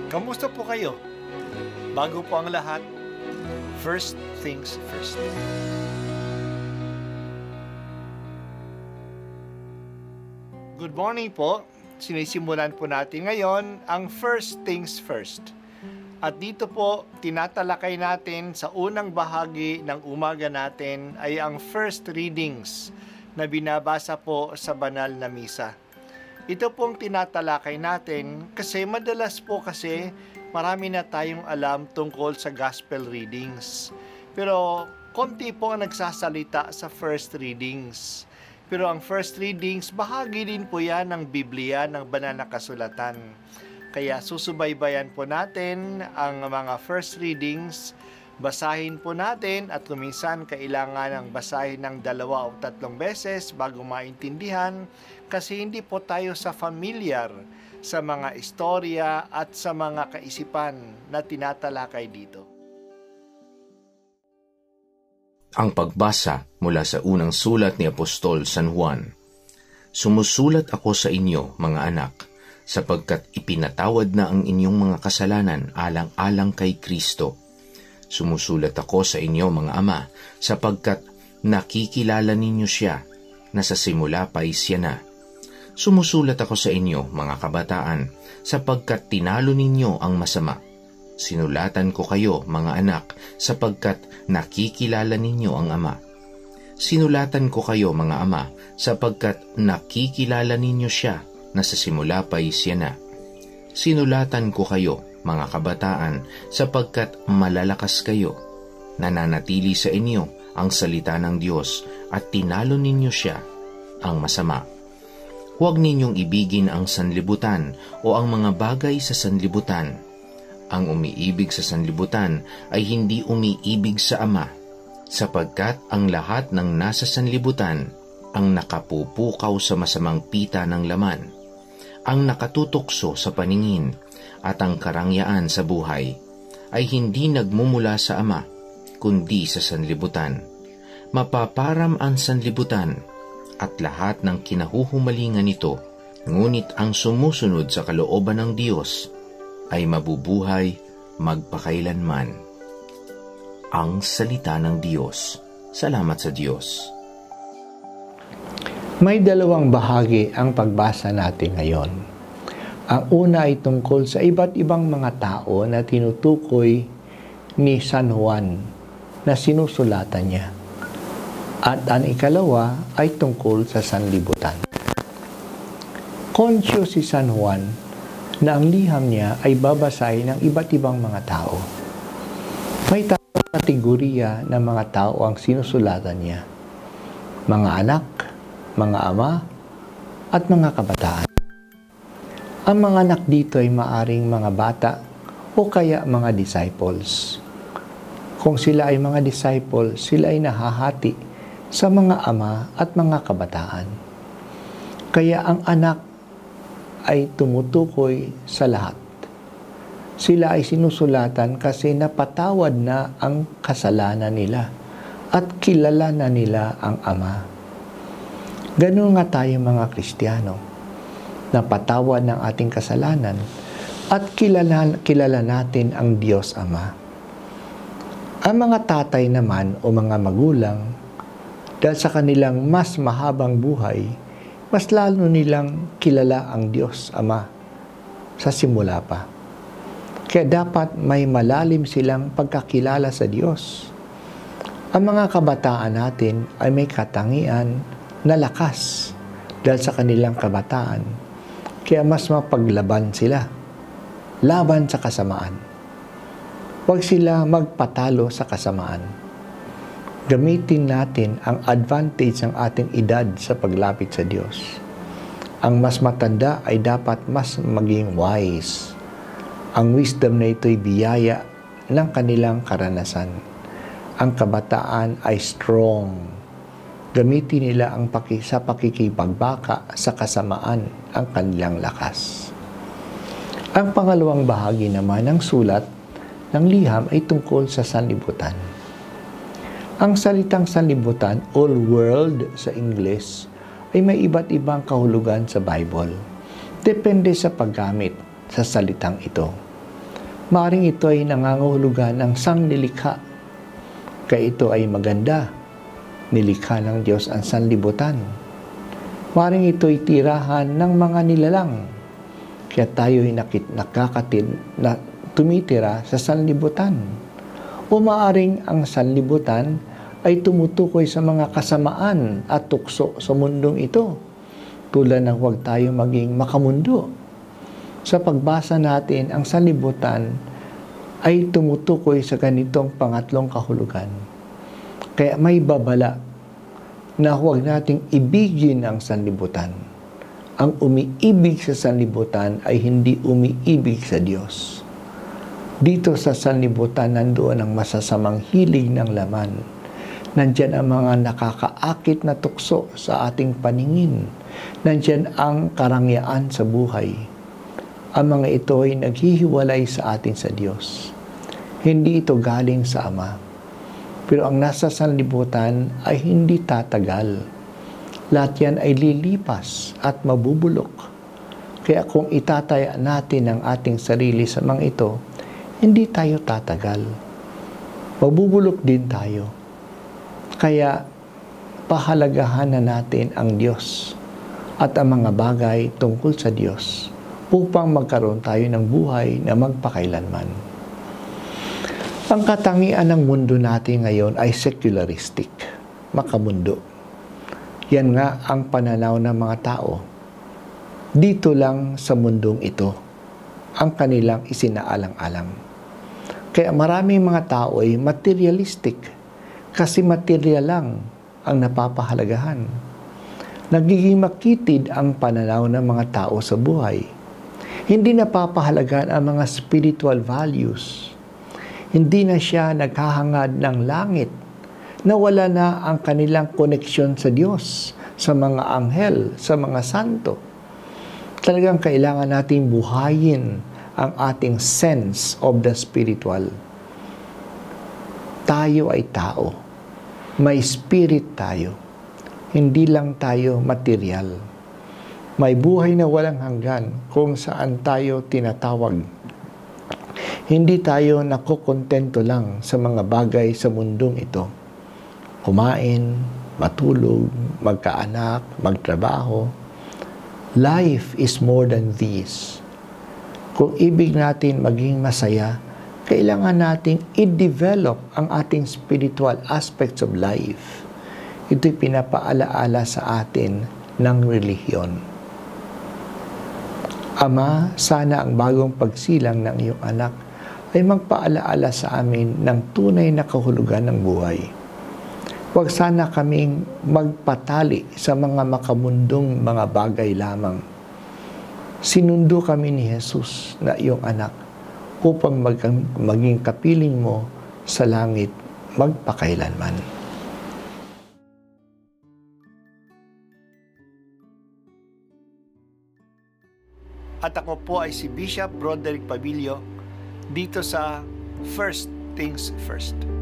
Kamusta po kayo? Bago po ang lahat, first things first. Good morning po. Sinisimulan po natin ngayon ang first things first. At dito po, tinatalakay natin sa unang bahagi ng umaga natin ay ang first readings na binabasa po sa banal na misa. Ito pong tinatalakay natin kasi madalas po kasi marami na tayong alam tungkol sa gospel readings. Pero konti po ang nagsasalita sa first readings. Pero ang first readings, bahagi din po yan ng Biblia, ng banal na kasulatan. Kaya susubaybayan po natin ang mga first readings. Basahin po natin at kuminsan kailangan ng basahin ng 2 o 3 beses bago maintindihan kasi hindi po tayo familiar sa mga istorya at sa mga kaisipan na tinatalakay dito. Ang pagbasa mula sa unang sulat ni Apostol San Juan. Sumusulat ako sa inyo, mga anak, sapagkat ipinatawad na ang inyong mga kasalanan alang-alang kay Kristo. Sumusulat ako sa inyo, mga ama, sapagkat nakikilala ninyo siya na sa simula pa siya na. Sumusulat ako sa inyo, mga kabataan, sapagkat tinalo ninyo ang masama. Sinulatan ko kayo, mga anak, sapagkat nakikilala ninyo ang Ama. Sinulatan ko kayo, mga ama, sapagkat nakikilala ninyo siya na sa simula pa siya na. Sinulatan ko kayo, mga kabataan, sapagkat malalakas kayo. Nananatili sa inyo ang salita ng Diyos at tinalo ninyo siya, ang masama. Huwag ninyong ibigin ang sanlibutan o ang mga bagay sa sanlibutan. Ang umiibig sa sanlibutan ay hindi umiibig sa Ama, sapagkat ang lahat ng nasa sanlibutan ang nakapupukaw sa masamang pita ng laman, ang nakatutokso sa paningin, at ang karangyaan sa buhay ay hindi nagmumula sa Ama, kundi sa sanlibutan. Mapaparam ang sanlibutan at lahat ng kinahuhumalingan nito, ngunit ang sumusunod sa kalooban ng Diyos ay mabubuhay magpakailanman. Ang salita ng Diyos. Salamat sa Diyos. May dalawang bahagi ang pagbasa natin ngayon. Ang una ay tungkol sa iba't ibang mga tao na tinutukoy ni San Juan na sinusulatan niya. At ang ikalawa ay tungkol sa sanlibutan. Conscious si San Juan na ang liham niya ay babasahin ng iba't ibang mga tao. May tatlong kategorya ng mga tao ang sinusulatan niya. Mga anak, mga ama, at mga kabataan. Ang mga anak dito ay maaring mga bata o kaya mga disciples. Kung sila ay mga disciples, sila ay nahahati sa mga ama at mga kabataan. Kaya ang anak ay tumutukoy sa lahat. Sila ay sinusulatan kasi napatawad na ang kasalanan nila at kilala na nila ang Ama. Ganun nga tayo mga Kristiyano. Napatawad ng ating kasalanan at kilala natin ang Diyos Ama. Ang mga tatay naman o mga magulang, dahil sa kanilang mas mahabang buhay, mas lalo nilang kilala ang Diyos Ama sa simula pa. Kaya dapat may malalim silang pagkakilala sa Diyos. Ang mga kabataan natin ay may katangian na lakas dahil sa kanilang kabataan. Kaya mas mapaglaban sila. Laban sa kasamaan. Huwag sila magpatalo sa kasamaan. Gamitin natin ang advantage ng ating edad sa paglapit sa Diyos. Ang mas matanda ay dapat mas maging wise. Ang wisdom na ito'y biyaya ng kanilang karanasan. Ang kabataan ay strong. Gamitin nila sa pakikipagbaka sa kasamaan ang kanilang lakas. Ang pangalawang bahagi naman ng sulat ng liham ay tungkol sa sanlibutan. Ang salitang sanlibutan, all world sa English, ay may iba't ibang kahulugan sa Bible. Depende sa paggamit sa salitang ito. Maaring ito ay nangangahulugan ng sanglilikha, kaya ito ay maganda. Nilikha ng Diyos ang sanlibutan. Maaring ito ay tirahan ng mga nilalang, kaya tayo ay nakakatid na tumitira sa sanlibutan. O maaring ang sanlibutan ay tumutukoy sa mga kasamaan at tukso sa mundong ito, tulad ng huwag tayo maging makamundo. Sa pagbasa natin, ang sanlibutan ay tumutukoy sa ganitong pangatlong kahulugan. Kaya may babala na huwag nating ibigin ang sanlibutan. Ang umiibig sa sanlibutan ay hindi umiibig sa Diyos. Dito sa sanlibutan, nandoon ang masasamang hilig ng laman. Nandyan ang mga nakakaakit na tukso sa ating paningin. Nandyan ang karangyaan sa buhay. Ang mga ito ay naghihiwalay sa atin sa Diyos. Hindi ito galing sa Ama. Pero ang nasa sanlibutan ay hindi tatagal. Lahat yan ay lilipas at mabubulok. Kaya kung itataya natin ang ating sarili sa mga ito, hindi tayo tatagal. Mabubulok din tayo. Kaya pahalagahan na natin ang Diyos at ang mga bagay tungkol sa Diyos upang magkaroon tayo ng buhay na magpakailanman. Ang katangian ng mundo natin ngayon ay secularistic, makamundo. Yan nga ang pananaw ng mga tao. Dito lang sa mundong ito, ang kanilang isinaalang-alang. Kaya maraming mga tao ay materialistic, kasi material lang ang napapahalagahan. Nagiging makitid ang pananaw ng mga tao sa buhay. Hindi napapahalagaan ang mga spiritual values. Hindi na siya naghahangad ng langit. Nawala na ang kanilang koneksyon sa Diyos, sa mga anghel, sa mga santo. Talagang kailangan nating buhayin ang ating sense of the spiritual. Tayo ay tao. May spirit tayo. Hindi lang tayo material. May buhay na walang hanggan kung saan tayo tinatawag. Hindi tayo nakokontento lang sa mga bagay sa mundong ito. Kumain, matulog, magkaanak, magtrabaho. Life is more than this. Kung ibig natin maging masaya, kailangan nating i-develop ang ating spiritual aspects of life. Ito'y pinapaalaala sa atin ng relihiyon. Ama, sana ang bagong pagsilang ng iyong anak ay magpaalaala sa amin ng tunay na kahulugan ng buhay. Huwag sana kaming magpatali sa mga makamundong mga bagay lamang. Sinundo kami ni Jesus na iyong anak upang maging kapiling mo sa langit magpakailanman. At ako po ay si Bishop Broderick Pabilio dito sa First Things First.